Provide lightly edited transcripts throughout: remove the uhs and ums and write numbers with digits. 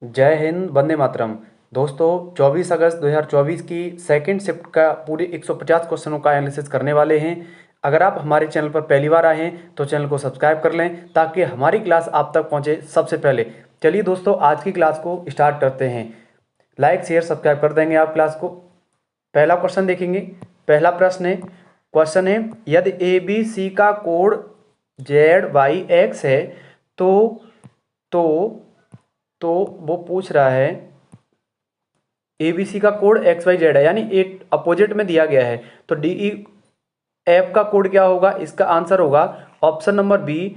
जय हिंद, वंदे मातरम। दोस्तों, 24 अगस्त 2024 की सेकंड शिफ्ट का पूरे 150 क्वेश्चनों का एनालिसिस करने वाले हैं। अगर आप हमारे चैनल पर पहली बार आए हैं तो चैनल को सब्सक्राइब कर लें ताकि हमारी क्लास आप तक पहुंचे सबसे पहले। चलिए दोस्तों, आज की क्लास को स्टार्ट करते हैं। लाइक शेयर सब्सक्राइब कर देंगे आप क्लास को। पहला क्वेश्चन देखेंगे। पहला क्वेश्चन है, यदि ए बी सी का कोड ZYX है तो तो तो वो पूछ रहा है ABC का कोड XYZ है, यानी एट अपोजिट में दिया गया है। तो DEF का कोड क्या होगा? इसका आंसर होगा ऑप्शन नंबर बी,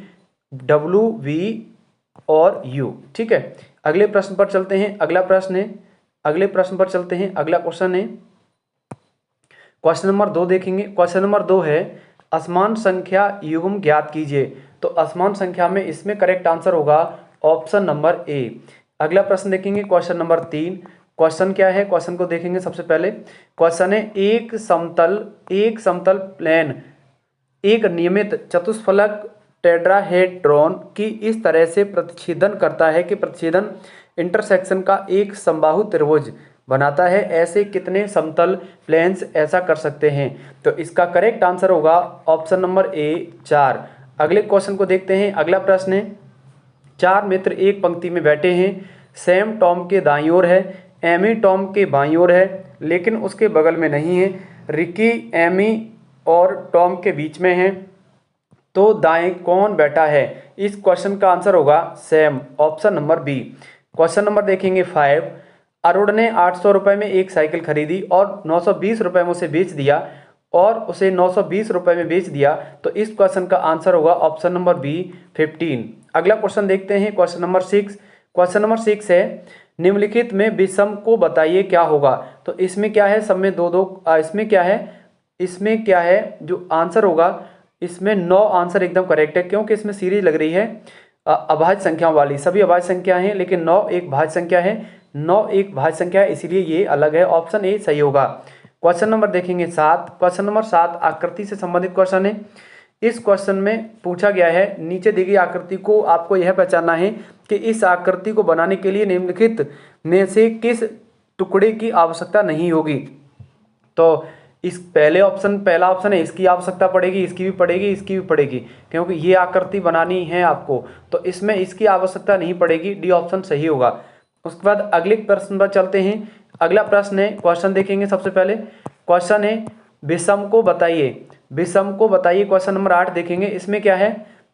WV और U। ठीक है, अगले प्रश्न पर चलते हैं। अगला क्वेश्चन है क्वेश्चन नंबर 2 देखेंगे। क्वेश्चन नंबर 2 है, असमान संख्या युग्म ज्ञात कीजिए। तो असमान संख्या में इसमें करेक्ट आंसर होगा ऑप्शन नंबर ए। अगला प्रश्न देखेंगे, क्वेश्चन नंबर 3। क्वेश्चन क्या है? क्वेश्चन को देखेंगे। सबसे पहले क्वेश्चन है, एक समतल प्लेन एक नियमित चतुष्फलक टेट्राहेड्रॉन की इस तरह से प्रतिच्छेदन करता है कि प्रतिच्छेदन इंटरसेक्शन का एक समबाहु त्रिभुज बनाता है। ऐसे कितने समतल प्लेन्स ऐसा कर सकते हैं? तो इसका करेक्ट आंसर होगा ऑप्शन नंबर ए, 4। अगले क्वेश्चन को देखते हैं। अगला प्रश्न है, चार मित्र एक पंक्ति में बैठे हैं। सैम टॉम के दाईं ओर है, एमी टॉम के बाईं ओर है लेकिन उसके बगल में नहीं है। रिकी एमी और टॉम के बीच में है, तो दाएं कौन बैठा है? इस क्वेश्चन का आंसर होगा Sam, option number B. Question number देखेंगे 5। अरुण ने 800 रुपये में एक साइकिल खरीदी और 920 रुपये में उसे बेच दिया तो इस क्वेश्चन का आंसर होगा ऑप्शन नंबर बी, 15। अगला क्वेश्चन देखते हैं। क्वेश्चन नंबर 6 है, निम्नलिखित में विषम को बताइए क्या होगा? तो इसमें क्या है? सब में दो दो इसमें क्या है जो आंसर होगा? इसमें 9 आंसर एकदम करेक्ट है, क्योंकि इसमें सीरीज लग रही है अभाज्य संख्याओं वाली। सभी अभाज्य संख्या हैं लेकिन 9 एक भाज्य संख्या है, 9 एक भाज्य संख्या है, इसीलिए ये अलग है। ऑप्शन ए सही होगा। क्वेश्चन नंबर देखेंगे 7। क्वेश्चन नंबर 7 आकृति से संबंधित क्वेश्चन है। इस क्वेश्चन में पूछा गया है, नीचे दी गई आकृति को आपको यह पहचानना है कि इस आकृति को बनाने के लिए निम्नलिखित में से किस टुकड़े की आवश्यकता नहीं होगी? तो इस पहला ऑप्शन है, इसकी आवश्यकता पड़ेगी, इसकी भी पड़ेगी, क्योंकि ये आकृति बनानी है आपको, तो इसमें इसकी आवश्यकता नहीं पड़ेगी। डी ऑप्शन सही होगा। उसके बाद अगले प्रश्न पर चलते हैं। अगला प्रश्न है, क्वेश्चन देखेंगे। सबसे पहले क्वेश्चन है, विषम को बताइए। क्वेश्चन नंबर 8 देखेंगे। इसमें क्या है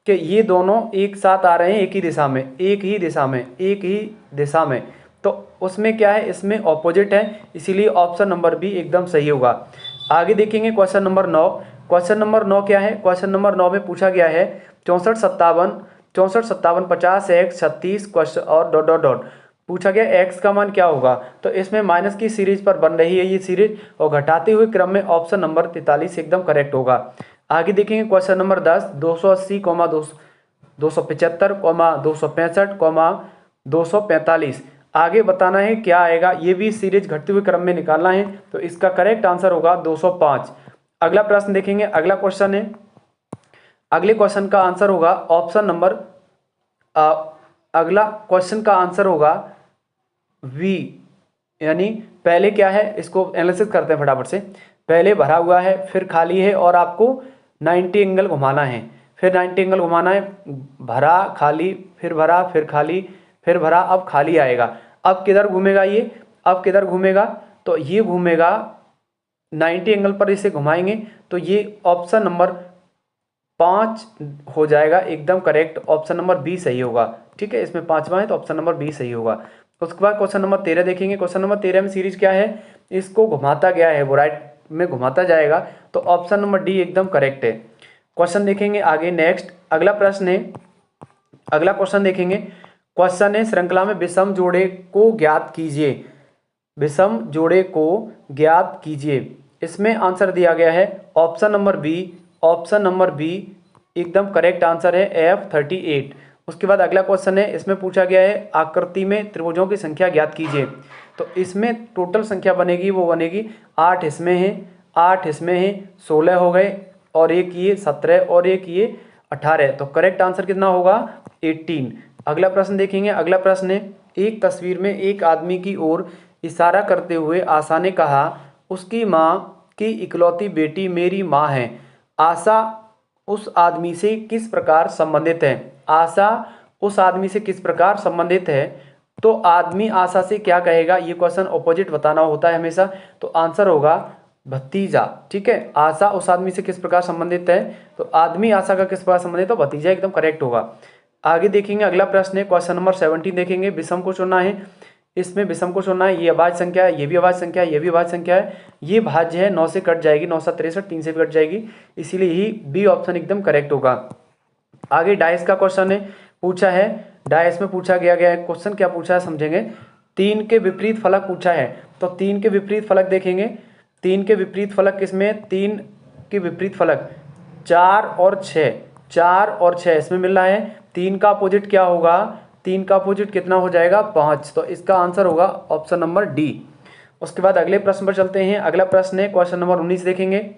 कि ये दोनों एक साथ आ रहे हैं, एक ही दिशा में, तो उसमें क्या है? इसमें ऑपोजिट है, इसीलिए ऑप्शन नंबर बी एकदम सही होगा। आगे देखेंगे क्वेश्चन नंबर 9। क्वेश्चन नंबर 9 क्या है? क्वेश्चन नंबर 9 में पूछा गया है 64 57 50 x 36 क्वेश्चन और डॉट डॉट डॉट पूछा गया x का मान क्या होगा? तो इसमें माइनस की सीरीज पर बन रही है ये सीरीज, और घटाते हुए क्रम में ऑप्शन नंबर 43 एकदम करेक्ट होगा। आगे देखेंगे क्वेश्चन नंबर 10, 280 275 265 245। आगे बताना है क्या आएगा, ये भी सीरीज घटते हुए क्रम में निकालना है, तो इसका करेक्ट आंसर होगा 205। अगला प्रश्न देखेंगे। अगला क्वेश्चन है, अगले क्वेश्चन का आंसर होगा ऑप्शन नंबर अगला क्वेश्चन का आंसर होगा वी, यानी पहले क्या है, इसको एनालिसिस करते हैं फटाफट से। पहले भरा हुआ है, फिर खाली है, और आपको 90 एंगल घुमाना है, भरा खाली, फिर भरा, फिर खाली, फिर भरा, अब खाली आएगा। अब किधर घूमेगा? तो ये घूमेगा 90 एंगल पर, इसे घुमाएंगे तो ये ऑप्शन नंबर 5 हो जाएगा एकदम करेक्ट। ऑप्शन नंबर बी सही होगा। ठीक है, इसमें 5वां है तो ऑप्शन नंबर बी सही होगा। उसके बाद क्वेश्चन नंबर 13 देखेंगे। क्वेश्चन नंबर 13 में सीरीज क्या है? इसको घुमाता गया है, वो राइट में घुमाता जाएगा, तो ऑप्शन नंबर डी एकदम करेक्ट है। क्वेश्चन देखेंगे आगे। नेक्स्ट अगला क्वेश्चन देखेंगे। क्वेश्चन है, श्रृंखला में विषम जोड़े को ज्ञात कीजिए। इसमें आंसर दिया गया है ऑप्शन नंबर बी एकदम करेक्ट आंसर है, F38। उसके बाद अगला क्वेश्चन है, इसमें पूछा गया है आकृति में त्रिभुजों की संख्या ज्ञात कीजिए। तो इसमें टोटल संख्या बनेगी 8 इसमें है, 16 हो गए, और एक ये 17 और एक ये 18, तो करेक्ट आंसर कितना होगा? 18। अगला प्रश्न देखेंगे। अगला प्रश्न है, एक तस्वीर में एक आदमी की ओर इशारा करते हुए आशा ने कहा, उसकी माँ की इकलौती बेटी मेरी माँ है। आशा उस आदमी से किस प्रकार संबंधित है? आशा उस आदमी से किस प्रकार संबंधित है? तो आदमी आशा से क्या कहेगा? ये क्वेश्चन ऑपोजिट बताना होता है हमेशा, तो आंसर होगा भतीजा। ठीक है, आशा उस आदमी से किस प्रकार संबंधित है, तो आदमी आशा का किस प्रकार संबंधित है, तो भतीजा एकदम करेक्ट होगा। आगे देखेंगे, अगला प्रश्न है क्वेश्चन नंबर 17 देखेंगे। विषम को चुनना है, इसमें विषम को चुनना है। ये अभाज्य संख्या है, ये भी अभाज्य संख्या है, ये भी अभाज्य संख्या है, ये भाज्य है, 9 से कट जाएगी, 9 7 63, 3 से भी कट जाएगी, इसीलिए ही बी ऑप्शन एकदम करेक्ट होगा। आगे डाइस का क्वेश्चन है, पूछा है, डाइस में पूछा गया है क्वेश्चन, क्या पूछा है समझेंगे। 3 के विपरीत फलक पूछा है, तो 3 के विपरीत फलक देखेंगे। 3 के विपरीत फलक किसमें? 3 के विपरीत फलक 4 और 6, 4 और 6 इसमें मिल रहा है। 3 का अपोजिट क्या होगा? 3 का अपोजिट कितना हो जाएगा? 5, तो इसका आंसर होगा ऑप्शन नंबर डी। उसके बाद अगले प्रश्न पर चलते हैं। अगला प्रश्न है क्वेश्चन नंबर 19 देखेंगे।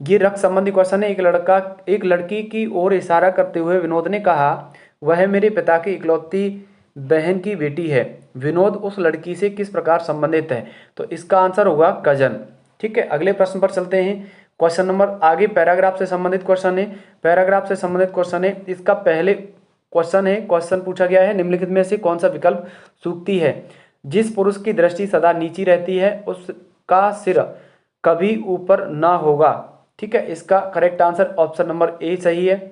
ये रक्त संबंधी क्वेश्चन है। एक लड़की की ओर इशारा करते हुए विनोद ने कहा, वह मेरे पिता की इकलौती बहन की बेटी है। विनोद उस लड़की से किस प्रकार संबंधित है? तो इसका आंसर होगा कजन। ठीक है, अगले प्रश्न पर चलते हैं। क्वेश्चन नंबर आगे पैराग्राफ से संबंधित क्वेश्चन है, पैराग्राफ से संबंधित क्वेश्चन है। इसका पहले क्वेश्चन है, क्वेश्चन पूछा गया है, निम्नलिखित में से कौन सा विकल्प सूक्ति है? जिस पुरुष की दृष्टि सदा नीची रहती है उसका सिर कभी ऊपर ना होगा। ठीक है, इसका correct answer option number A सही है।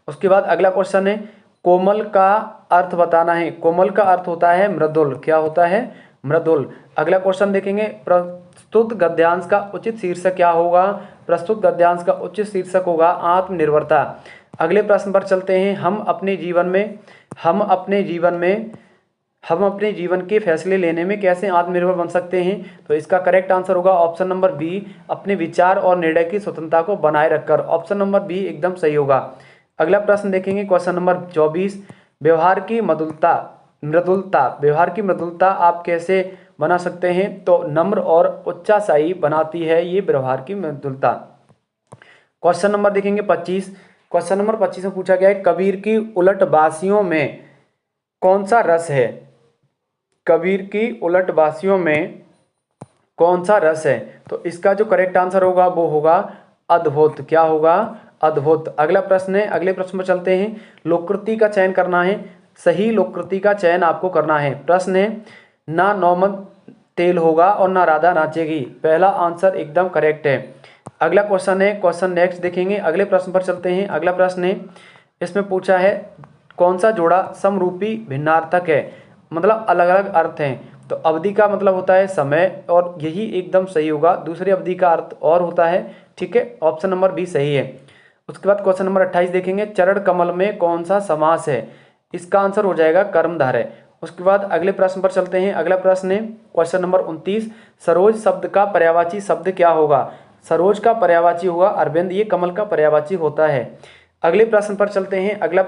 उसके बाद अगला क्वेश्चन है, कोमल का अर्थ बताना है। कोमल का अर्थ होता है मृदुल। क्या होता है? मृदुल। अगला क्वेश्चन देखेंगे, प्रस्तुत गद्यांश का उचित शीर्षक क्या होगा? प्रस्तुत गद्यांश का उचित शीर्षक होगा आत्मनिर्भरता। अगले प्रश्न पर चलते हैं। हम अपने जीवन के फैसले लेने में कैसे आत्मनिर्भर बन सकते हैं? तो इसका करेक्ट आंसर होगा ऑप्शन नंबर बी, अपने विचार और निर्णय की स्वतंत्रता को बनाए रखकर। ऑप्शन नंबर बी एकदम सही होगा। अगला प्रश्न देखेंगे, क्वेश्चन नंबर 24, व्यवहार की मृदुलता आप कैसे बना सकते हैं? तो नम्र और उच्चाशायी बनाती है ये व्यवहार की मृदुलता। क्वेश्चन नंबर देखेंगे 25। क्वेश्चन नंबर 25 में पूछा गया है, कबीर की उलटबासियों में कौन सा रस है? कबीर की उलटबासियों में कौन सा रस है? तो इसका जो करेक्ट आंसर होगा वो होगा अद्भुत। क्या होगा? अद्भुत। अगला प्रश्न है, अगले प्रश्न पर चलते हैं। लोककृति का चयन करना है, सही लोककृति का चयन आपको करना है। प्रश्न है, ना नौमन तेल होगा और ना राधा नाचेगी। पहला आंसर एकदम करेक्ट है। अगला क्वेश्चन है, क्वेश्चन नेक्स्ट देखेंगे। अगले प्रश्न पर चलते हैं। अगला प्रश्न है, इसमें पूछा है कौन सा जोड़ा समरूपी भिन्नार्थक है, मतलब अलग अलग अर्थ हैं। तो अवधि का मतलब होता है समय, और यही एकदम सही होगा। दूसरी अवधि का अर्थ और होता है। ठीक है, ऑप्शन नंबर बी सही है। उसके बाद क्वेश्चन नंबर 28 देखेंगे, चरण कमल में कौन सा समास है? इसका आंसर हो जाएगा कर्मधारय। उसके बाद अगले प्रश्न पर चलते हैं। अगला प्रश्न है क्वेश्चन नंबर 29, सरोज शब्द का पर्यायवाची शब्द क्या होगा? सरोज का पर्यायवाची होगा अरविंद, ये कमल का पर्यायवाची होता है। अगले प्रश्न पर चलते हैं। अगला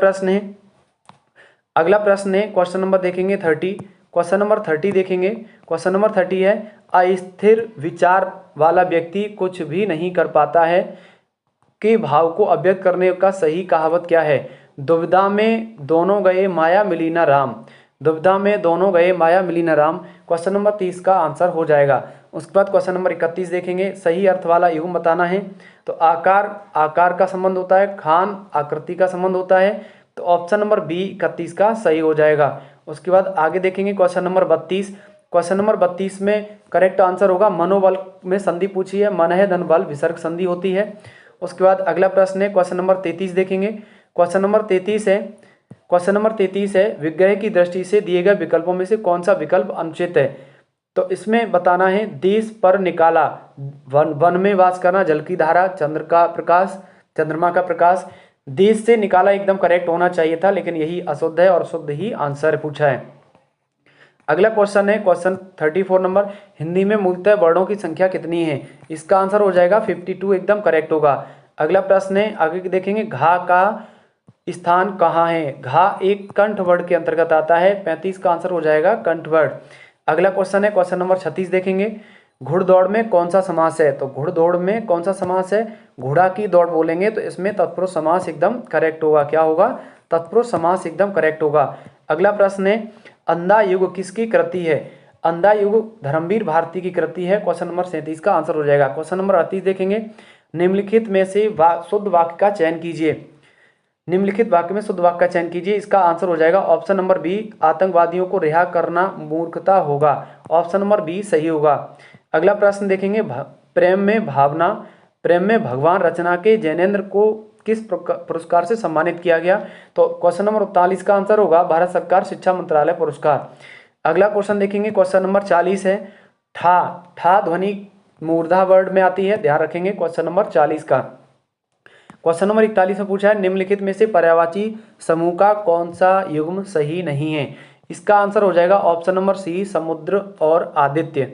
प्रश्न है क्वेश्चन नंबर देखेंगे 30। क्वेश्चन नंबर 30 देखेंगे। क्वेश्चन नंबर 30 है, अस्थिर विचार वाला व्यक्ति कुछ भी नहीं कर पाता है के भाव को अभिव्यक्त करने का सही कहावत क्या है? दुविधा में दोनों गए माया मिली ना राम। दुविधा में दोनों गए माया मिली ना राम, क्वेश्चन नंबर 30 का आंसर हो जाएगा। उसके बाद क्वेश्चन नंबर 31 देखेंगे, सही अर्थ वाला युग्म बताना है। तो आकार का संबंध होता है, खान आकृति का संबंध होता है। तो ऑप्शन नंबर बी 31 का सही हो जाएगा। उसके बाद आगे देखेंगे क्वेश्चन नंबर 32। क्वेश्चन नंबर 32 में करेक्ट आंसर होगा मनोबल में संधि पूछी है, मन है धन बल विसर्ग संधि होती है। उसके बाद अगला प्रश्न है क्वेश्चन नंबर 33 देखेंगे। क्वेश्चन नंबर 33 है, विग्रह की दृष्टि से दिए गए विकल्पों में से कौन सा विकल्प अनुचित है? तो इसमें बताना है, देश पर निकाला, वन में वास करना, जल की धारा, चंद्रमा का प्रकाश। देश से निकाला एकदम करेक्ट होना चाहिए था, लेकिन यही अशुद्ध है और शुद्ध ही आंसर पूछा है। अगला क्वेश्चन है क्वेश्चन 34 नंबर, हिंदी में मूलतः वर्णों की संख्या कितनी है? इसका आंसर हो जाएगा 52 एकदम करेक्ट होगा। अगला प्रश्न है, आगे देखेंगे, घा का स्थान कहाँ है? घा एक कंठ वर्ण के अंतर्गत आता है, 35 का आंसर हो जाएगा कंठ वर्ण। अगला क्वेश्चन है क्वेश्चन नंबर 36 देखेंगे, घुड़दौड़ में कौन सा समास है? तो घुड़दौड़ में कौन सा समास है? घोड़ा की दौड़ बोलेंगे तो इसमें तत्पुरुष समास एकदम करेक्ट होगा। क्या होगा? तत्पुरुष समास एकदम करेक्ट होगा। अगला प्रश्न है, अंधा युग किसकी कृति है? अंधा युग धर्मवीर भारती की कृति है। क्वेश्चन नंबर 37 का आंसर हो जाएगा। क्वेश्चन नंबर 38 देखेंगे, निम्नलिखित में से शुद्ध वाक्य का चयन कीजिए। निम्नलिखित वाक्य में शुद्ध वाक्य का चयन कीजिए। इसका आंसर हो जाएगा ऑप्शन नंबर बी, आतंकवादियों को रिहा करना मूर्खता होगा। ऑप्शन नंबर बी सही होगा। अगला प्रश्न देखेंगे, प्रेम में भगवान रचना के जैनेन्द्र को किस पुरस्कार से सम्मानित किया गया? तो क्वेश्चन नंबर 39 का आंसर होगा भारत सरकार शिक्षा मंत्रालय पुरस्कार। अगला क्वेश्चन देखेंगे, क्वेश्चन नंबर 40 है, ठा ध्वनि मूर्धा वर्ड में आती है, ध्यान रखेंगे क्वेश्चन नंबर 40 का। क्वेश्चन नंबर 41 में पूछा है, निम्नलिखित में से पर्यायवाची समूह का कौन सा युग्म सही नहीं है? इसका आंसर हो जाएगा ऑप्शन नंबर सी, समुद्र और आदित्य।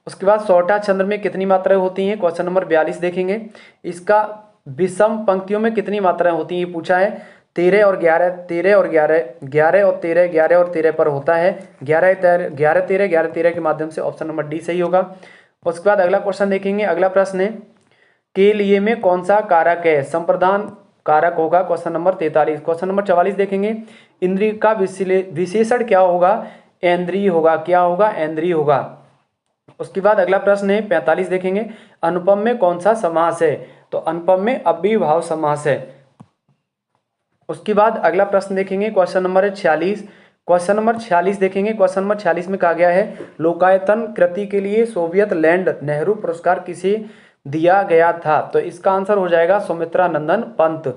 उसके बाद सौटा छंद में कितनी मात्राएं होती हैं? क्वेश्चन नंबर 42 देखेंगे, इसका विषम पंक्तियों में कितनी मात्राएं होती हैं ये पूछा है। 13 और 11, 13 और 11, 11 और 13, 11 और 13 पर होता है। 11 13 के माध्यम से ऑप्शन नंबर डी सही होगा। उसके बाद अगला क्वेश्चन देखेंगे, अगला प्रश्न है, के लिए में कौन सा कारक है? संप्रदान कारक होगा। Question number 43। क्वेश्चन नंबर 44 देखेंगे, इंद्रिय का विशेषण क्या होगा? इंद्रिय होगा। क्या होगा? इंद्रिय होगा। उसके बाद अगला प्रश्न है 45 देखेंगे, अनुपम में कौन सा समास है? तो अनुपम में अव्ययीभाव समास है। उसके बाद अगला प्रश्न देखेंगे, क्वेश्चन नंबर 46। क्वेश्चन नंबर 46 देखेंगे, क्वेश्चन नंबर 46 में कहा गया है, लोकायतन कृति के लिए सोवियत लैंड नेहरू पुरस्कार किसे दिया गया था? तो इसका आंसर हो जाएगा सुमित्रा नंदन पंत।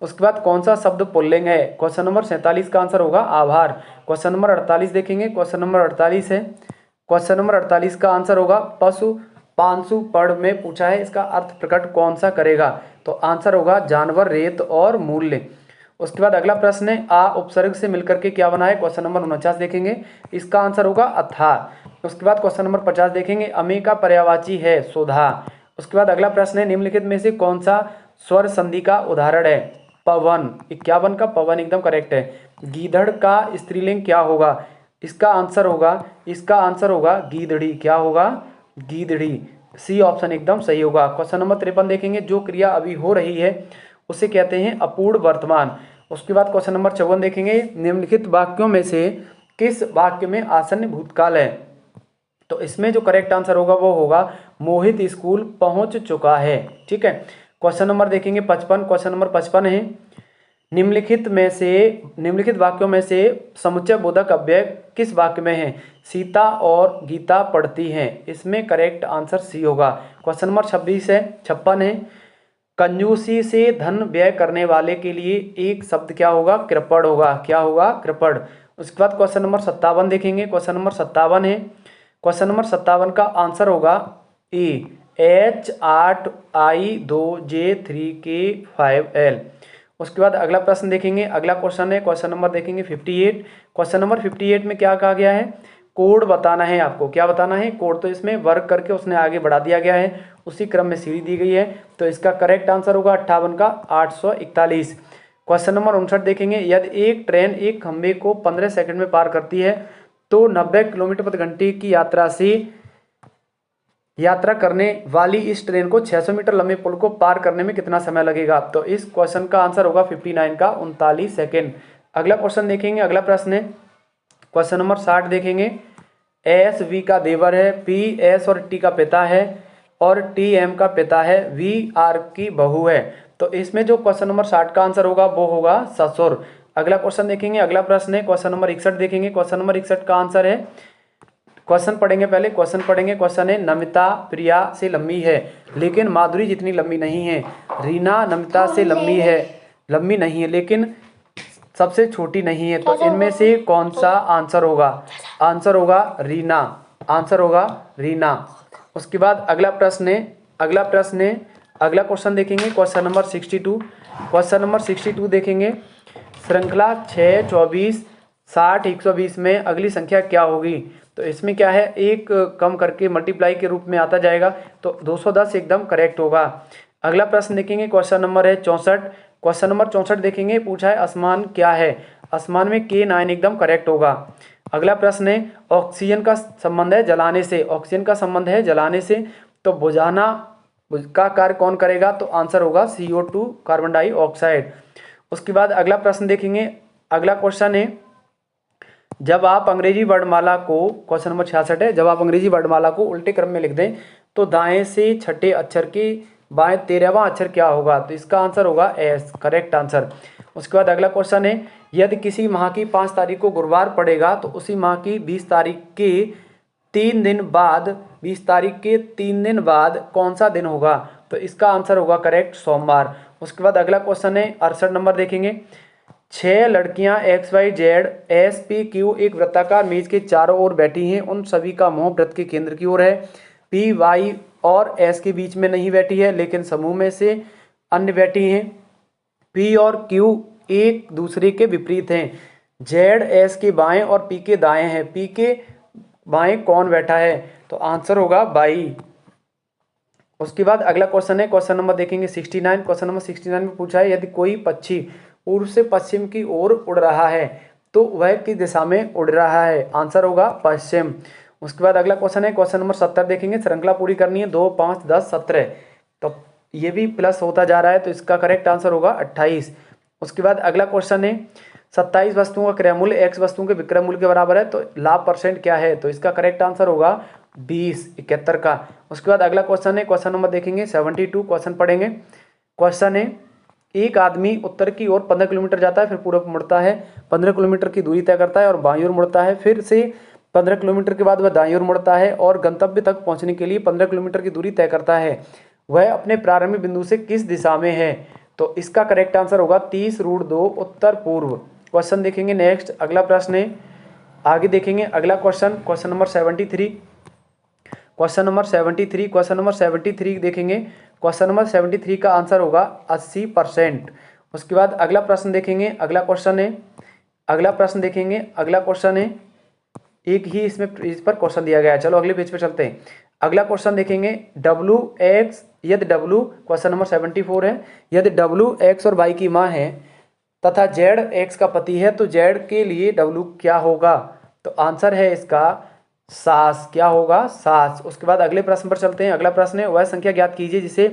उसके बाद कौन सा शब्द पुल्लिंग है? क्वेश्चन नंबर 47 का आंसर होगा आभार। क्वेश्चन नंबर 48 देखेंगे, क्वेश्चन नंबर 48 है, क्वेश्चन नंबर 48 का आंसर होगा पशु पांसु पढ़ में पूछा है, इसका अर्थ प्रकट कौन सा करेगा? तो आंसर होगा जानवर, रेत और मूल्य। उसके बाद अगला प्रश्न है, आ उपसर्ग से मिलकर के क्या बना है? क्वेश्चन नंबर 49 देखेंगे, इसका आंसर होगा अथाह। उसके बाद क्वेश्चन नंबर 50 देखेंगे, अमे का पर्यायवाची है सुधा। उसके बाद अगला प्रश्न है, निम्नलिखित में से कौन सा स्वर संधि का उदाहरण है? पवन। 51 का पवन एकदम करेक्ट है। गीधड़ का स्त्रीलिंग क्या होगा? इसका आंसर होगा गीधड़ी। क्या होगा? गीधड़ी। सी ऑप्शन एकदम सही होगा। क्वेश्चन नंबर 53 देखेंगे, जो क्रिया अभी हो रही है उसे कहते हैं अपूर्ण वर्तमान। उसके बाद क्वेश्चन नंबर 54 देखेंगे, निम्नलिखित वाक्यों में से किस वाक्य में आसन्न भूतकाल है? तो इसमें जो करेक्ट आंसर होगा वो होगा मोहित स्कूल पहुंच चुका है। ठीक है। क्वेश्चन नंबर देखेंगे 55। क्वेश्चन नंबर 55 है, निम्नलिखित वाक्यों में से समुच्चय बोधक अव्यय किस वाक्य में है? सीता और गीता पढ़ती हैं। इसमें करेक्ट आंसर सी होगा। क्वेश्चन नंबर 56 है, कंजूसी से धन व्यय करने वाले के लिए एक शब्द क्या होगा? कृपण होगा। क्या होगा? कृपण। उसके बाद क्वेश्चन नंबर 57 देखेंगे, क्वेश्चन नंबर 57 है, क्वेश्चन नंबर 57 का आंसर होगा ए, H8 I2 J3 K 5L। उसके बाद अगला प्रश्न देखेंगे, अगला क्वेश्चन है, क्वेश्चन नंबर देखेंगे 58। क्वेश्चन नंबर 58 में क्या कहा गया है? कोड बताना है आपको। क्या बताना है? कोड। तो इसमें वर्क करके उसने आगे बढ़ा दिया गया है, उसी क्रम में सीढ़ी दी गई है। तो इसका करेक्ट आंसर होगा 58 का 841। क्वेश्चन नंबर 59 देखेंगे, यदि एक ट्रेन एक खंभे को 15 सेकंड में पार करती है तो 90 किलोमीटर प्रति घंटे की यात्रा करने वाली इस ट्रेन को 600 मीटर लंबे पुल को पार करने में कितना समय लगेगा? तो इस क्वेश्चन का आंसर होगा 59 का 39 सेकेंड। अगला क्वेश्चन देखेंगे, अगला प्रश्न है क्वेश्चन नंबर 60 देखेंगे, एस वी का देवर है, पी एस और टी का पिता है और टी एम का पिता है, वी आर की बहू है। तो इसमें जो क्वेश्चन नंबर 60 का आंसर होगा वो होगा ससुर। अगला क्वेश्चन देखेंगे, अगला प्रश्न है क्वेश्चन नंबर 61 देखेंगे। क्वेश्चन नंबर 61 का आंसर है, क्वेश्चन पढ़ेंगे, क्वेश्चन है, नमिता प्रिया से लंबी है लेकिन माधुरी जितनी लंबी नहीं है। रीना नमिता से लंबी नहीं है लेकिन सबसे छोटी नहीं है। तो इनमें से कौन सा आंसर होगा? आंसर होगा रीना। आंसर होगा रीना। उसके बाद अगला क्वेश्चन देखेंगे, क्वेश्चन नंबर 62। क्वेश्चन नंबर 62 देखेंगे, श्रृंखला 6, 24, 60, 120 में अगली संख्या क्या होगी? तो इसमें क्या है, एक कम करके मल्टीप्लाई के रूप में आता जाएगा, तो 210 एकदम करेक्ट होगा। अगला प्रश्न देखेंगे, क्वेश्चन नंबर है 64। क्वेश्चन नंबर 64 देखेंगे, पूछा है आसमान क्या है? आसमान में K9 एकदम करेक्ट होगा। अगला प्रश्न है, ऑक्सीजन का संबंध है जलाने से, तो बुझाना का कार्य कौन करेगा? तो आंसर होगा CO2 कार्बन डाइऑक्साइड। उसके बाद अगला प्रश्न देखेंगे, अगला क्वेश्चन है जब आप अंग्रेजी वर्णमाला को, क्वेश्चन नंबर 66 है, जब आप अंग्रेजी वर्णमाला को उल्टे क्रम में लिख दें तो दाएं से छठे अक्षर के बाएं 13वां अक्षर क्या होगा? तो इसका आंसर होगा एस, करेक्ट आंसर। उसके बाद अगला क्वेश्चन है, यदि किसी माह की 5 तारीख को गुरुवार पड़ेगा तो उसी माह की 20 तारीख के 3 दिन बाद, 20 तारीख के 3 दिन बाद कौन सा दिन होगा? तो इसका आंसर होगा करेक्ट सोमवार। उसके बाद अगला क्वेश्चन है 68 नंबर देखेंगे, 6 लड़कियां XYZ, SP, Q एक वृत्ताकार मेज के चारों ओर बैठी हैं, उन सभी का मुंह वृत्त के केंद्र की ओर है। P, Y और S के बीच में नहीं बैठी है, लेकिन समूह में से अन्य बैठी हैं। P और Q एक दूसरे के विपरीत हैं। Z S के बाएं और P के दाएं हैं। P के बाएं कौन बैठा है? तो आंसर होगा बाई। उसके बाद अगला क्वेश्चन है, क्वेश्चन नंबर देखेंगे 69। क्वेश्चन नंबर 69 में पूछा है, यदि कोई पक्षी पूर्व से पश्चिम की ओर उड़ रहा है तो वह किस दिशा में उड़ रहा है? आंसर होगा पश्चिम। उसके बाद अगला क्वेश्चन है, क्वेश्चन नंबर 70 देखेंगे, श्रृंखला पूरी करनी है 2, 5, 10, 17, तो ये भी प्लस होता जा रहा है, तो इसका करेक्ट आंसर होगा 28। उसके बाद अगला क्वेश्चन है, 27 वस्तुओं का क्रय मूल्य X वस्तुओं के विक्रय मूल्य के बराबर है, तो लाभ परसेंट क्या है? तो इसका करेक्ट आंसर होगा 20, 71 का। उसके बाद अगला क्वेश्चन है, क्वेश्चन नंबर देखेंगे 72, क्वेश्चन पढ़ेंगे। क्वेश्चन है, एक आदमी उत्तर की ओर 15 किलोमीटर जाता है, फिर पूर्व मुड़ता है, 15 किलोमीटर की दूरी तय करता है और बाईं ओर मुड़ता है, फिर से 15 किलोमीटर के बाद वह दाईं ओर मुड़ता है और गंतव्य तक पहुंचने के लिए 15 किलोमीटर की दूरी तय करता है। वह अपने प्रारंभिक बिंदु से किस दिशा में है? तो इसका करेक्ट आंसर होगा 30√2 उत्तर पूर्व। क्वेश्चन देखेंगे नेक्स्ट, अगला प्रश्न है, आगे देखेंगे अगला question, question number 73। Question number 73, question number 73 देखेंगे। क्वेश्चन नंबर 73 का आंसर होगा 80%। उसके बाद अगला प्रश्न देखेंगे, अगला क्वेश्चन है, अगला प्रश्न देखेंगे, अगला क्वेश्चन है, एक ही इसमें इस पर क्वेश्चन दिया गया है। चलो अगले पेज पे चलते हैं। अगला क्वेश्चन देखेंगे, WX, यदि W, क्वेश्चन नंबर 74 है, यदि W X और Y की माँ है तथा Z X का पति है तो Z के लिए W क्या होगा? तो आंसर है इसका सास। क्या होगा? सास। उसके बाद अगले प्रश्न पर चलते हैं। अगला प्रश्न है, वह संख्या ज्ञात कीजिए जिसे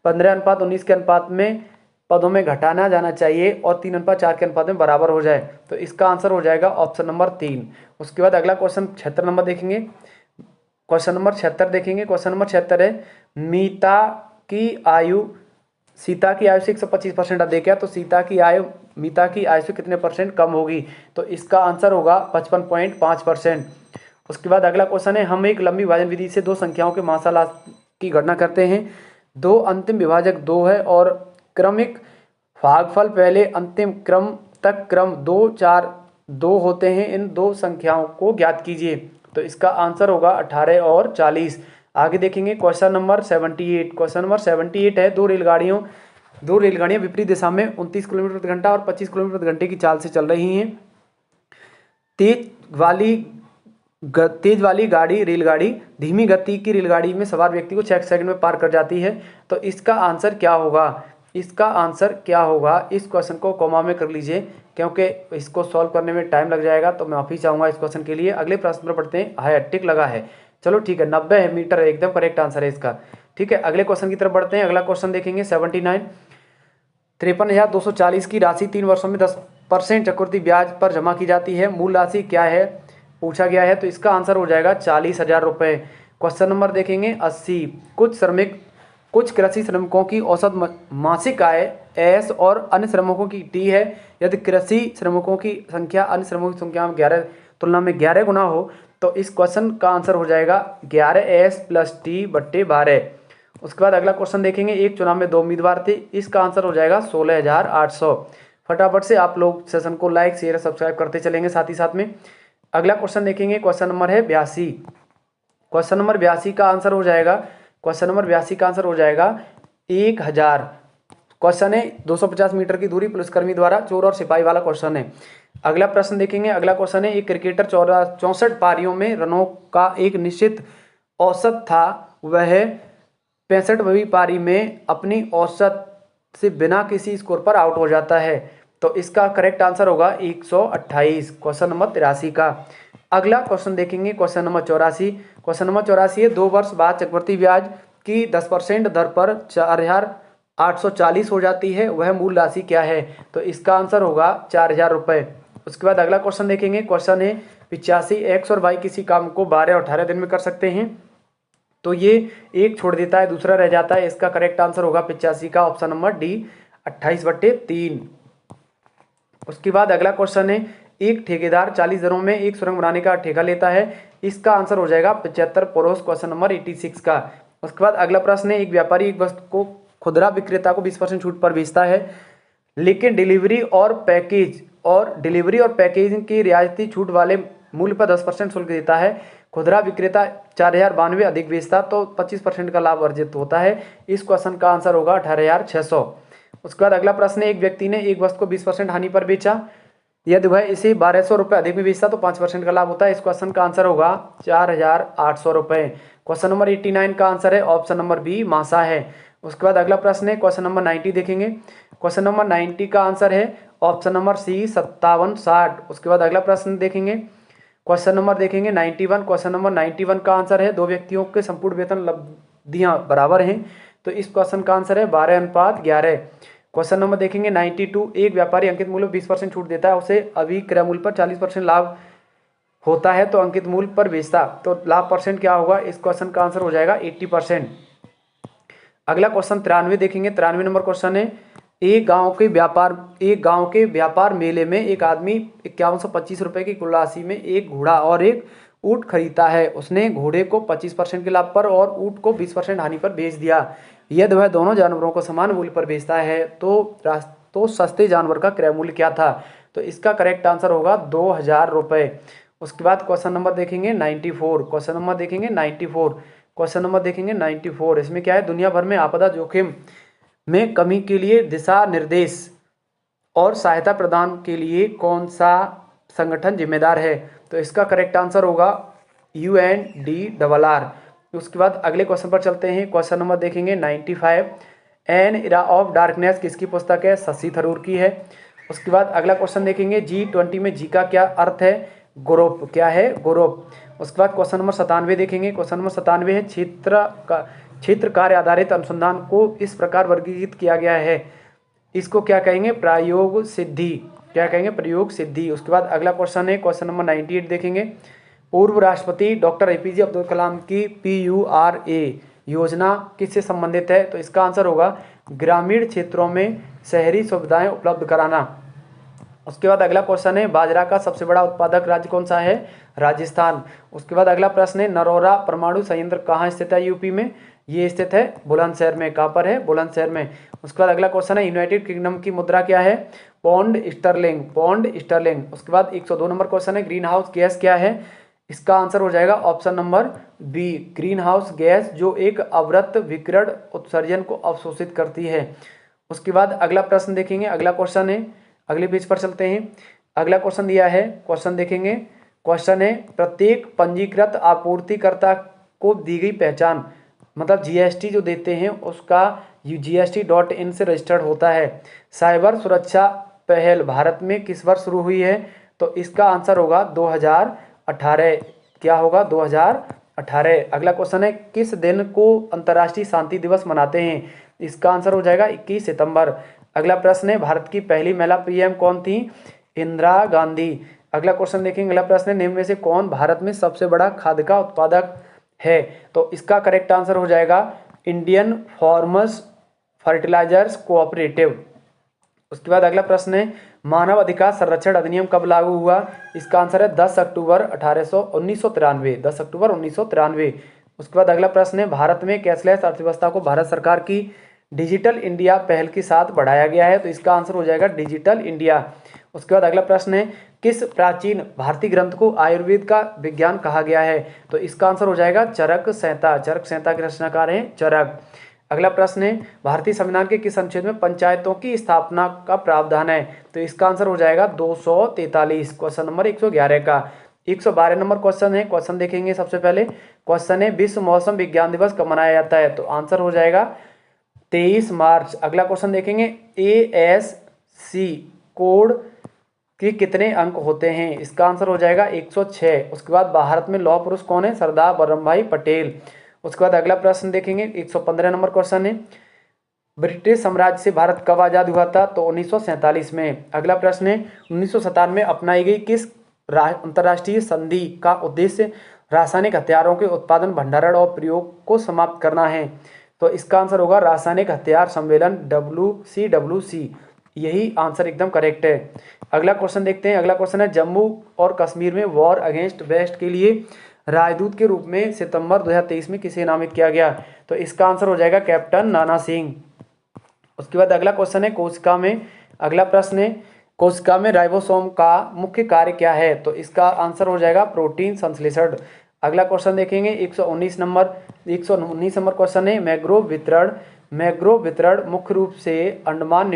15:19 के अनुपात में पदों में घटाना जाना चाहिए और 3:4 के अनुपात में बराबर हो जाए। तो इसका आंसर हो जाएगा ऑप्शन नंबर 3। उसके बाद अगला क्वेश्चन 76 नंबर देखेंगे। क्वेश्चन नंबर 76 देखेंगे। क्वेश्चन नंबर 76 है, सीता की आयु से 125% अधिक है तो सीता की आयु मीता की आयु से कितने % कम होगी? तो इसका आंसर होगा 55.5%। उसके बाद अगला क्वेश्चन है, हम एक लंबी विभाजन विधि से दो संख्याओं के मासाला की गणना करते हैं। दो अंतिम विभाजक 2 है और क्रमिक भागफल पहले अंतिम क्रम तक क्रम 2, 4, 2 होते हैं। इन दो संख्याओं को ज्ञात कीजिए। तो इसका आंसर होगा 18 और 40। आगे देखेंगे क्वेश्चन नंबर 78। क्वेश्चन नंबर 78 है, दो रेलगाड़ियां विपरीत दिशा में 29 किलोमीटर प्रति घंटा और 25 किलोमीटर प्रति घंटे की चाल से चल रही हैं। तेज वाली रेलगाड़ी धीमी गति की रेलगाड़ी में सवार व्यक्ति को 6 सेकंड में पार कर जाती है। तो इसका आंसर क्या होगा? इसका आंसर क्या होगा? इस क्वेश्चन को कॉमा में कर लीजिए क्योंकि इसको सॉल्व करने में टाइम लग जाएगा, तो मैं माफी चाहूंगा इस क्वेश्चन के लिए। अगले प्रश्न पर पढ़ते हैं। हाय टिक लगा है, चलो ठीक है, 90 मीटर एकदम करेक्ट आंसर है इसका। ठीक है, अगले क्वेश्चन की तरफ बढ़ते हैं। अगला क्वेश्चन देखेंगे 79। 53,240 की राशि 3 वर्षों में 10% चक्रवृद्धि ब्याज पर जमा की जाती है। मूल राशि क्या है पूछा गया है, तो इसका आंसर हो जाएगा 40,000 रुपये। क्वेश्चन नंबर देखेंगे 80। कुछ कृषि श्रमिकों की औसत मासिक आय S और अन्य श्रमिकों की T है। यदि कृषि श्रमिकों की संख्या अन्य श्रमिकों की संख्या में 11 तुलना में 11 गुना हो तो इस क्वेश्चन का आंसर हो जाएगा 11S + T/12। उसके बाद अगला क्वेश्चन देखेंगे, एक चुनाव में 2 उम्मीदवार थे, इसका आंसर हो जाएगा 16,800। फटाफट से आप लोग सेशन को लाइक शेयर सब्सक्राइब करते चलेंगे साथ ही साथ में। अगला क्वेश्चन देखेंगे, क्वेश्चन नंबर है 82। क्वेश्चन नंबर 82 का आंसर हो जाएगा 1000। क्वेश्चन है 250 मीटर की दूरी पुलिसकर्मी द्वारा चोर और सिपाही वाला क्वेश्चन है। अगला प्रश्न देखेंगे। अगला क्वेश्चन है, एक क्रिकेटर 64 पारियों में रनों का एक निश्चित औसत था, वह 65वीं पारी में अपनी औसत से बिना किसी स्कोर पर आउट हो जाता है। तो इसका करेक्ट आंसर होगा 128, क्वेश्चन नंबर 83 का। अगला क्वेश्चन देखेंगे, क्वेश्चन नंबर 84। क्वेश्चन नंबर 84 है, 2 वर्ष बाद चक्रवृद्धि ब्याज की 10% दर पर 4,840 हो जाती है, वह मूल राशि क्या है? तो इसका आंसर होगा 4,000 रुपये। उसके बाद अगला क्वेश्चन देखेंगे, क्वेश्चन है 85, एक्स और वाई किसी काम को 12 और 18 दिन में कर सकते हैं, तो ये एक छोड़ देता है, दूसरा रह जाता है। इसका करेक्ट आंसर होगा 85 का ऑप्शन नंबर डी, 28/3। उसके बाद अगला क्वेश्चन है, एक ठेकेदार 40 दिनों में एक सुरंग बनाने का ठेका लेता है, इसका आंसर हो जाएगा 75 पड़ोस, क्वेश्चन नंबर 86 का। उसके बाद अगला प्रश्न है, एक व्यापारी एक वस्तु को खुदरा विक्रेता को 20% छूट पर बेचता है, लेकिन डिलीवरी और पैकेजिंग की रियायती छूट वाले मूल्य पर 10% शुल्क देता है। खुदरा विक्रेता 4092 अधिक बेचता तो 25% का लाभ अर्जित होता है। इस क्वेश्चन का आंसर होगा 18,600। उसके बाद अगला प्रश्न है, एक व्यक्ति ने एक वस्तु को 20% हानि पर बेचा, यदि वह इसे 1200 रुपये अधिक में बेचता तो 5% का लाभ होता है। इस क्वेश्चन का आंसर होगा 4,800 रुपये। क्वेश्चन नंबर 89 का आंसर है ऑप्शन नंबर बी, मासा है। उसके बाद अगला प्रश्न है, क्वेश्चन नंबर 90 देखेंगे। क्वेश्चन नंबर 90 का आंसर है ऑप्शन नंबर सी, 5760। उसके बाद अगला प्रश्न देखेंगे, क्वेश्चन नंबर देखेंगे 91। क्वेश्चन नंबर 91 का आंसर है, दो व्यक्तियों के संपूर्ण वेतन लब्धियां बराबर हैं, तो इस क्वेश्चन का आंसर है 12:11। क्वेश्चन नंबर देखेंगे 92, एक व्यापारी अंकित मूल्य 20% छूट देता है, उसे अभिक्रय मूल्य पर 40% लाभ होता है, तो अंकित मूल्य पर बेचता तो लाभ परसेंट क्या होगा। इस क्वेश्चन का आंसर हो जाएगा 80%। अगला क्वेश्चन 93 देखेंगे। 93 नंबर क्वेश्चन है, एक गांव के व्यापार मेले में एक आदमी 5125 रुपए की कुल राशि में एक घोड़ा और एक ऊंट खरीदता है। उसने घोड़े को 25% के लाभ पर और ऊंट को 20% हानि पर बेच दिया। यदि वह दोनों जानवरों को समान मूल्य पर बेचता है तो सस्ते जानवर का क्रय मूल्य क्या था, तो इसका करेक्ट आंसर होगा 2000 रुपये। उसके बाद क्वेश्चन नंबर देखेंगे 94। क्वेश्चन नंबर देखेंगे 94। क्वेश्चन नंबर देखेंगे 94। इसमें क्या है, दुनिया भर में आपदा जोखिम में कमी के लिए दिशा निर्देश और सहायता प्रदान के लिए कौन सा संगठन जिम्मेदार है, तो इसका करेक्ट आंसर होगा UNDRR। उसके बाद अगले क्वेश्चन पर चलते हैं। क्वेश्चन नंबर देखेंगे 95, एन इरा ऑफ डार्कनेस किसकी पुस्तक है, शशि थरूर की है। उसके बाद अगला क्वेश्चन देखेंगे, G20 में जी का क्या अर्थ है, ग्रुप, क्या है, ग्रुप। उसके बाद क्वेश्चन नंबर 97 देखेंगे। क्वेश्चन नंबर 97 है, क्षेत्र कार्य आधारित अनुसंधान को इस प्रकार वर्गीकृत किया गया है, इसको क्या कहेंगे, प्रयोग सिद्धि, क्या कहेंगे, प्रयोग सिद्धि। उसके बाद अगला क्वेश्चन है, क्वेश्चन नंबर 98 देखेंगे। पूर्व राष्ट्रपति डॉक्टर APJ अब्दुल कलाम की PURA योजना किससे संबंधित है, तो इसका आंसर होगा ग्रामीण क्षेत्रों में शहरी सुविधाएं उपलब्ध कराना। उसके बाद अगला क्वेश्चन है, बाजरा का सबसे बड़ा उत्पादक राज्य कौन सा है, राजस्थान। उसके बाद अगला प्रश्न है, नरोरा परमाणु संयंत्र कहाँ स्थित है, यूपी में, ये स्थित है बुलंदशहर में। कहाँ पर है, बुलंदशहर में। उसके बाद अगला क्वेश्चन है, यूनाइटेड किंगडम की मुद्रा क्या है, पौंड स्टर्लिंग, पौंड स्टर्लिंग। उसके बाद 102 नंबर क्वेश्चन है, ग्रीन हाउस गैस क्या है, इसका आंसर हो जाएगा option number B, greenhouse gas, जो एक अवरक्त विकिरण उत्सर्जन को अवशोषित करती है। उसके बाद अगला प्रश्न देखेंगे। अगला क्वेश्चन है, अगले पेज पर चलते हैं। अगला क्वेश्चन दिया है, क्वेश्चन देखेंगे। क्वेश्चन है, प्रत्येक पंजीकृत आपूर्तिकर्ता को दी गई पहचान, मतलब GST जो देते हैं उसका GST.in से रजिस्टर्ड होता है। साइबर सुरक्षा पहल भारत में किस वर्ष शुरू हुई है, तो इसका आंसर होगा 2018। क्या होगा, 2018। अगला क्वेश्चन है, किस दिन को अंतर्राष्ट्रीय शांति दिवस मनाते हैं, इसका आंसर हो जाएगा 21 सितंबर। अगला प्रश्न है, भारत की पहली महिला PM कौन थी, इंदिरा गांधी। अगला क्वेश्चन देखेंगे। अगला प्रश्न है, निम्न में से कौन भारत में सबसे बड़ा खाद्य का उत्पादक है, तो इसका करेक्ट आंसर हो जाएगा इंडियन फार्मर्स फर्टिलाइजर्स कोऑपरेटिव। उसके बाद अगला प्रश्न है, मानव अधिकार संरक्षण अधिनियम कब लागू हुआ, इसका आंसर है 10 अक्टूबर 1993, 10 अक्टूबर 1993। उसके बाद अगला प्रश्न है, भारत में कैशलेस अर्थव्यवस्था को भारत सरकार की डिजिटल इंडिया पहल के साथ बढ़ाया गया है, तो इसका आंसर हो जाएगा डिजिटल इंडिया। उसके बाद अगला प्रश्न है, किस प्राचीन भारतीय ग्रंथ को आयुर्वेद का विज्ञान कहा गया है, तो इसका आंसर हो जाएगा चरक संहिता, चरक संहिता के रचनाकार हैं चरक। अगला प्रश्न है, भारतीय संविधान के किस अनुच्छेद में पंचायतों की स्थापना का प्रावधान है, तो इसका आंसर हो जाएगा 243, क्वेश्चन नंबर 111 का। 112 नंबर क्वेश्चन है। क्वेश्चन देखेंगे। सबसे पहले क्वेश्चन है, विश्व मौसम विज्ञान दिवस कब मनाया जाता है, तो आंसर हो जाएगा 23 मार्च। अगला क्वेश्चन देखेंगे, ASC कोड के कितने अंक होते हैं, इसका आंसर हो जाएगा 106। उसके बाद भारत में लौह पुरुष कौन है, सरदार वल्लभ भाई पटेल। उसके बाद अगला प्रश्न देखेंगे। 115 नंबर क्वेश्चन है, ब्रिटिश साम्राज्य से भारत कब आज़ाद हुआ था? तो 1947 में। अगला प्रश्न है 1997 में अपनाई गई किस अंतर्राष्ट्रीय संधि का उद्देश्य रासायनिक हथियारों के उत्पादन, भंडारण और प्रयोग को समाप्त करना है? तो इसका आंसर होगा रासायनिक हथियार सम्मेलन, WCWC। यही आंसर एकदम करेक्ट है। अगला क्वेश्चन देखते हैं। अगला क्वेश्चन है जम्मू और कश्मीर में वॉर अगेंस्ट वेस्ट के लिए राजदूत के रूप में सितंबर 2023 में किसे नामित किया गया? तो इसका आंसर हो जाएगा कैप्टन नाना सिंह। उसके बाद अगला क्वेश्चन है कोशिका में। अगला प्रश्न है कोशिका में राइबोसोम का मुख्य कार्य क्या है? तो इसका आंसर हो जाएगा प्रोटीन संश्लेषण। अगला क्वेश्चन देखेंगे 119 नंबर क्वेश्चन है मैंग्रोव वितरण। मैंग्रोव वितरण मुख्य रूप से अंडमान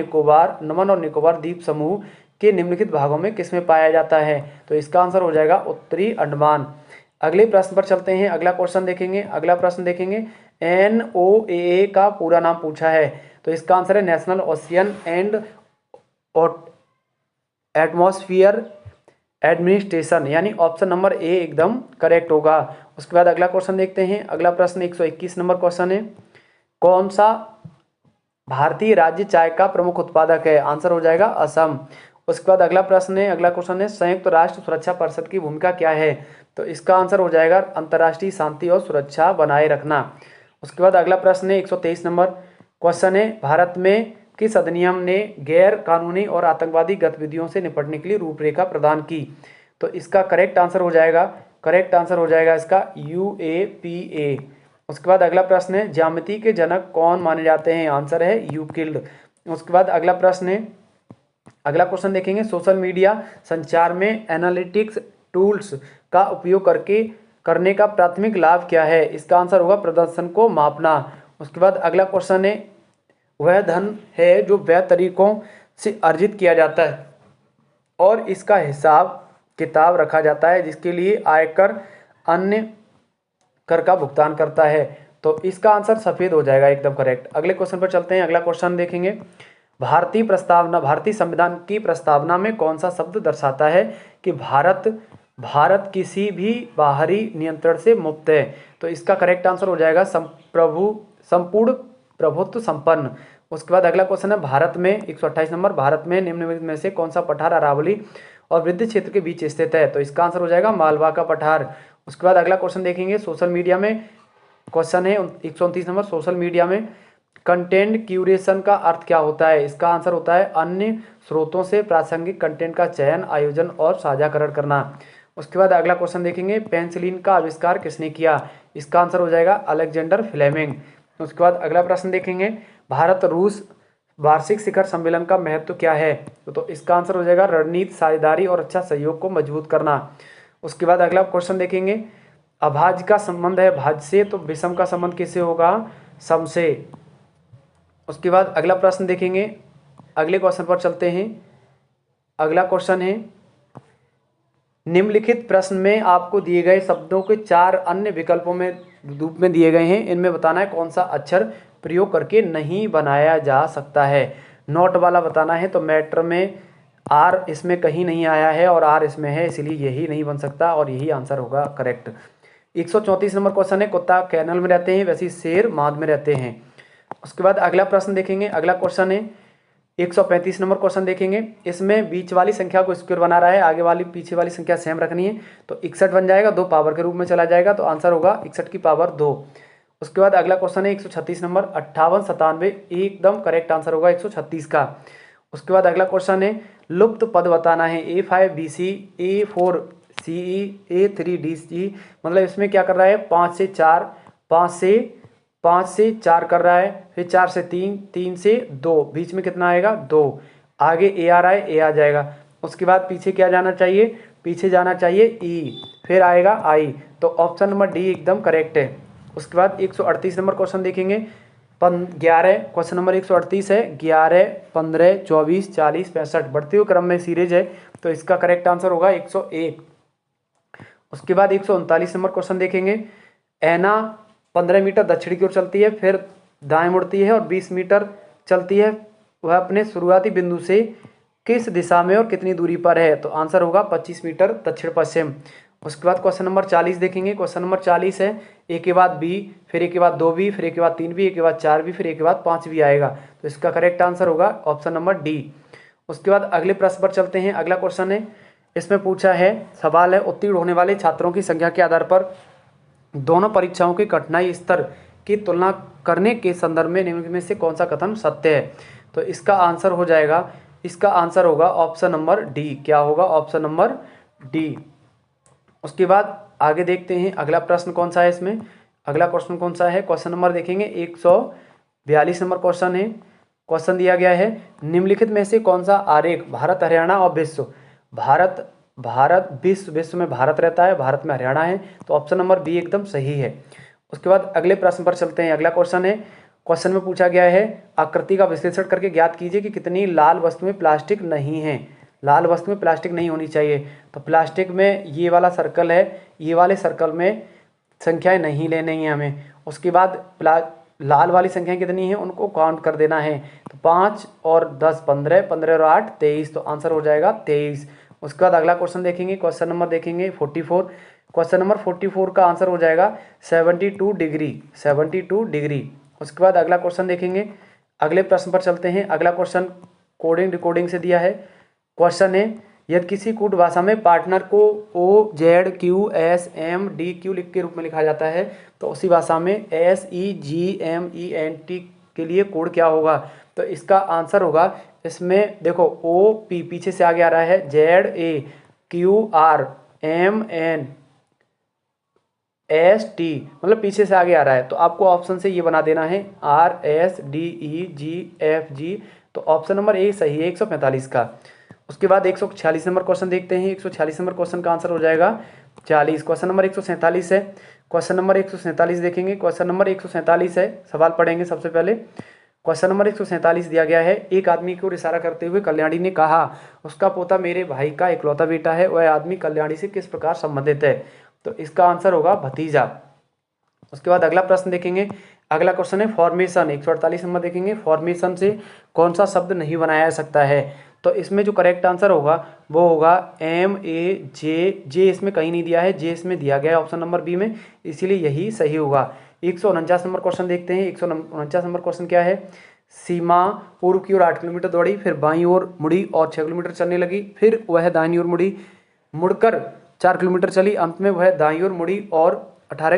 और निकोबार द्वीप समूह के निम्नलिखित भागों में किसमें पाया जाता है? तो इसका आंसर हो जाएगा उत्तरी अंडमान। अगले प्रश्न पर चलते हैं। अगला क्वेश्चन देखेंगे। अगला प्रश्न देखेंगे NOAA का पूरा नाम पूछा है। तो इसका आंसर है national ocean and atmosphere administration, यानी ऑप्शन नंबर ए एकदम करेक्ट होगा। उसके बाद अगला क्वेश्चन देखते हैं। अगला प्रश्न 121 नंबर क्वेश्चन है कौन सा भारतीय राज्य चाय का प्रमुख उत्पादक है? आंसर हो जाएगा असम। उसके बाद अगला प्रश्न है अगला क्वेश्चन है संयुक्त राष्ट्र सुरक्षा परिषद की भूमिका क्या है? तो इसका आंसर हो जाएगा अंतर्राष्ट्रीय शांति और सुरक्षा बनाए रखना। उसके बाद अगला प्रश्न है 123 नंबर क्वेश्चन है भारत में किस अधिनियम ने गैर कानूनी और आतंकवादी गतिविधियों से निपटने के लिए रूपरेखा प्रदान की? तो इसका करेक्ट आंसर हो जाएगा इसका UAPA। उसके बाद अगला प्रश्न है ज्यामिति के जनक कौन माने जाते हैं? आंसर है यूक्लिड। उसके बाद अगला प्रश्न है अगला क्वेश्चन देखेंगे सोशल मीडिया संचार में एनालिटिक्स टूल्स का उपयोग करने का प्राथमिक लाभ क्या है? इसका आंसर होगा प्रदर्शन को मापना। उसके बाद अगला क्वेश्चन है वह धन है जो वैध तरीकों से अर्जित किया जाता है और इसका हिसाब किताब रखा जाता है जिसके लिए आयकर अन्य कर का भुगतान करता है। तो इसका आंसर सफेद हो जाएगा एकदम करेक्ट। अगले क्वेश्चन पर चलते हैं। अगला क्वेश्चन देखेंगे भारतीय संविधान की प्रस्तावना में कौन सा शब्द दर्शाता है कि भारत किसी भी बाहरी नियंत्रण से मुक्त है? तो इसका करेक्ट आंसर हो जाएगा संपूर्ण प्रभुत्व संपन्न। उसके बाद अगला क्वेश्चन है भारत में 128 नंबर भारत में निम्नलिखित में से कौन सा पठार अरावली और वृद्ध क्षेत्र के बीच स्थित है? तो इसका आंसर हो जाएगा मालवा का पठार। उसके बाद अगला क्वेश्चन देखेंगे सोशल मीडिया में क्वेश्चन है 129 नंबर सोशल मीडिया में कंटेंट क्यूरेशन का अर्थ क्या होता है? इसका आंसर होता है अन्य स्रोतों से प्रासंगिक कंटेंट का चयन, आयोजन और साझाकरण करना। उसके बाद अगला क्वेश्चन देखेंगे पेंसिलिन का आविष्कार किसने किया? इसका आंसर हो जाएगा अलेक्जेंडर फ्लेमिंग। उसके बाद अगला प्रश्न देखेंगे भारत रूस वार्षिक शिखर सम्मेलन का महत्व क्या है? तो इसका आंसर हो जाएगा रणनीति, साझेदारी और अच्छा सहयोग को मजबूत करना। उसके बाद अगला क्वेश्चन देखेंगे अभाज्य का संबंध है भाज्य से, तो विषम का संबंध किससे होगा? सम से। उसके बाद अगला प्रश्न देखेंगे। अगले क्वेश्चन पर चलते हैं। अगला क्वेश्चन है निम्नलिखित प्रश्न में आपको दिए गए शब्दों के 4 अन्य विकल्पों में रूप में दिए गए हैं, इनमें बताना है कौन सा अक्षर प्रयोग करके नहीं बनाया जा सकता है। नोट वाला बताना है। तो मैटर में R इसमें कहीं नहीं आया है और R इसमें है, इसलिए यही नहीं बन सकता और यही आंसर होगा करेक्ट। 134 नंबर क्वेश्चन है कुत्ता कैनल में रहते हैं वैसे शेर माद में रहते हैं। उसके बाद अगला प्रश्न देखेंगे। अगला क्वेश्चन है 135 नंबर क्वेश्चन देखेंगे। इसमें बीच वाली संख्या को स्क्वायर बना रहा है, आगे वाली पीछे वाली संख्या सेम रखनी है, तो 61 बन जाएगा, 2 पावर के रूप में चला जाएगा, तो आंसर होगा 61 की पावर 2। उसके बाद अगला क्वेश्चन है 136 नंबर 58 97 एकदम करेक्ट आंसर होगा 136 का। उसके बाद अगला क्वेश्चन है लुप्त पद बताना है A5BC A4CE A3DG, मतलब इसमें क्या कर रहा है 5 से 4 कर रहा है, फिर 4 से 3 से 2, बीच में कितना आएगा 2, आगे A आ रहा है A आ जाएगा। उसके बाद पीछे क्या जाना चाहिए? पीछे जाना चाहिए E, फिर आएगा I, तो ऑप्शन नंबर डी एकदम करेक्ट है। उसके बाद 138 नंबर क्वेश्चन देखेंगे 11 क्वेश्चन नंबर 138 है 11 15 24 40 65 बढ़ते हुए क्रम में सीरीज है, तो इसका करेक्ट आंसर होगा 101। उसके बाद 139 नंबर क्वेश्चन देखेंगे ऐना 15 मीटर दक्षिण की ओर चलती है, फिर दाएं मुड़ती है और 20 मीटर चलती है, वह अपने शुरुआती बिंदु से किस दिशा में और कितनी दूरी पर है? तो आंसर होगा 25 मीटर दक्षिण पश्चिम। उसके बाद क्वेश्चन नंबर 40 देखेंगे। क्वेश्चन नंबर 40 है ए के बाद बी, फिर ए के बाद 2b, फिर ए के बाद 3b, ए के बाद 4b, फिर ए के बाद 5b आएगा। तो इसका करेक्ट आंसर होगा ऑप्शन नंबर डी। उसके बाद अगले प्रश्न पर चलते हैं। अगला क्वेश्चन है, इसमें पूछा है, सवाल है, उत्तीर्ण होने वाले छात्रों की संख्या के आधार पर दोनों परीक्षाओं के कठिनाई स्तर की तुलना करने के संदर्भ में निम्न में से कौन सा कथन सत्य है। तो इसका आंसर हो जाएगा, इसका आंसर होगा ऑप्शन नंबर डी। क्या होगा? Option number D. उसके बाद आगे देखते हैं अगला प्रश्न कौन सा है इसमें। अगला क्वेश्चन कौन सा है? क्वेश्चन नंबर देखेंगे 142 नंबर क्वेश्चन है। क्वेश्चन दिया गया है, निम्नलिखित में से कौन सा आरेख भारत, हरियाणा और विश्व, विश्व में भारत रहता है, भारत में हरियाणा है। तो ऑप्शन नंबर बी एकदम सही है। उसके बाद अगले प्रश्न पर चलते हैं। अगला क्वेश्चन है, क्वेश्चन में पूछा गया है, आकृति का विश्लेषण करके ज्ञात कीजिए कि कितनी लाल वस्तु में प्लास्टिक नहीं है। लाल वस्तु में प्लास्टिक नहीं होनी चाहिए। तो प्लास्टिक में ये वाला सर्कल है, ये वाले सर्कल में संख्याएं नहीं लेनी है हमें। उसके बाद लाल वाली संख्याएं कितनी हैं उनको काउंट कर देना है। तो 5 और 10 15, 15 और 8 23। तो आंसर हो जाएगा 23। उसके बाद अगला क्वेश्चन देखेंगे, क्वेश्चन नंबर देखेंगे 44। क्वेश्चन नंबर 44 का आंसर हो जाएगा 72 डिग्री, 72 डिग्री। उसके बाद अगला क्वेश्चन देखेंगे। अगले प्रश्न पर चलते हैं। अगला क्वेश्चन कोडिंग डिकोडिंग से दिया है। क्वेश्चन है, यदि किसी कूट भाषा में पार्टनर को OZQSMDQ लिख के रूप में लिखा जाता है तो उसी भाषा में SEGMENT के लिए कोड क्या होगा। तो इसका आंसर होगा, इसमें देखो OP पीछे से आगे आ रहा है, ZAQRMNST मतलब पीछे से आगे आ रहा है। तो आपको ऑप्शन से ये बना देना है RSDEGFG। तो ऑप्शन नंबर ए सही है 145 का। उसके बाद 146 नंबर क्वेश्चन देखते हैं। 146 नंबर क्वेश्चन का आंसर हो जाएगा 40। क्वेश्चन नंबर 147 है। क्वेश्चन नंबर 147 देखेंगे। क्वेश्चन नंबर 147 है, सवाल पढ़ेंगे सबसे पहले। क्वेश्चन नंबर 147 दिया गया है, एक आदमी को इशारा करते हुए कल्याणी ने कहा, उसका पोता मेरे भाई का इकलौता बेटा है, वह आदमी कल्याणी से किस प्रकार संबंधित है। तो इसका आंसर होगा भतीजा। उसके बाद अगला प्रश्न देखेंगे। अगला क्वेश्चन है फॉर्मेशन। 148 नंबर देखेंगे। फॉर्मेशन से कौन सा शब्द नहीं बनाया जा सकता है। तो इसमें जो करेक्ट आंसर होगा वो होगा MAJ। जे इसमें कहीं नहीं दिया है, जे इसमें दिया गया है ऑप्शन नंबर बी में, इसीलिए यही सही होगा। 149 नंबर क्वेश्चन देखते हैं। 149 नंबर क्वेश्चन क्या है, सीमा पूर्व की ओर 8 किलोमीटर दौड़ी, फिर बाईं ओर मुड़ी और 6 किलोमीटर चलने लगी, फिर वह दाहिनी ओर मुड़ी, मुड़कर 4 किलोमीटर चली, अंत में वह दाईं ओर मुड़ी और 18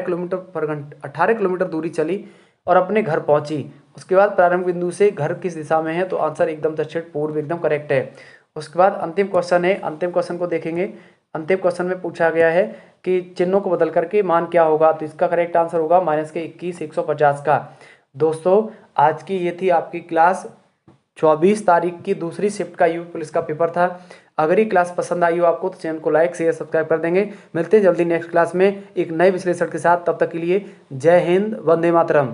किलोमीटर दूरी चली और अपने घर पहुंची। उसके बाद प्रारंभ बिंदु से घर किस दिशा में है। तो आंसर एकदम दक्षिण पूर्व एकदम करेक्ट है। उसके बाद अंतिम क्वेश्चन है। अंतिम क्वेश्चन को देखेंगे। अंतिम क्वेश्चन में पूछा गया है कि चिन्हों को बदल करके मान क्या होगा। तो इसका करेक्ट आंसर होगा -21 150 का। दोस्तों आज की ये थी आपकी क्लास। 24 तारीख की दूसरी शिफ्ट का यूपी पुलिस का पेपर था। अगर ये क्लास पसंद आई हो आपको तो चैनल को लाइक शेयर सब्सक्राइब कर देंगे। मिलते हैं जल्दी नेक्स्ट क्लास में एक नए विश्लेषण के साथ। तब तक के लिए जय हिंद, वंदे मातरम।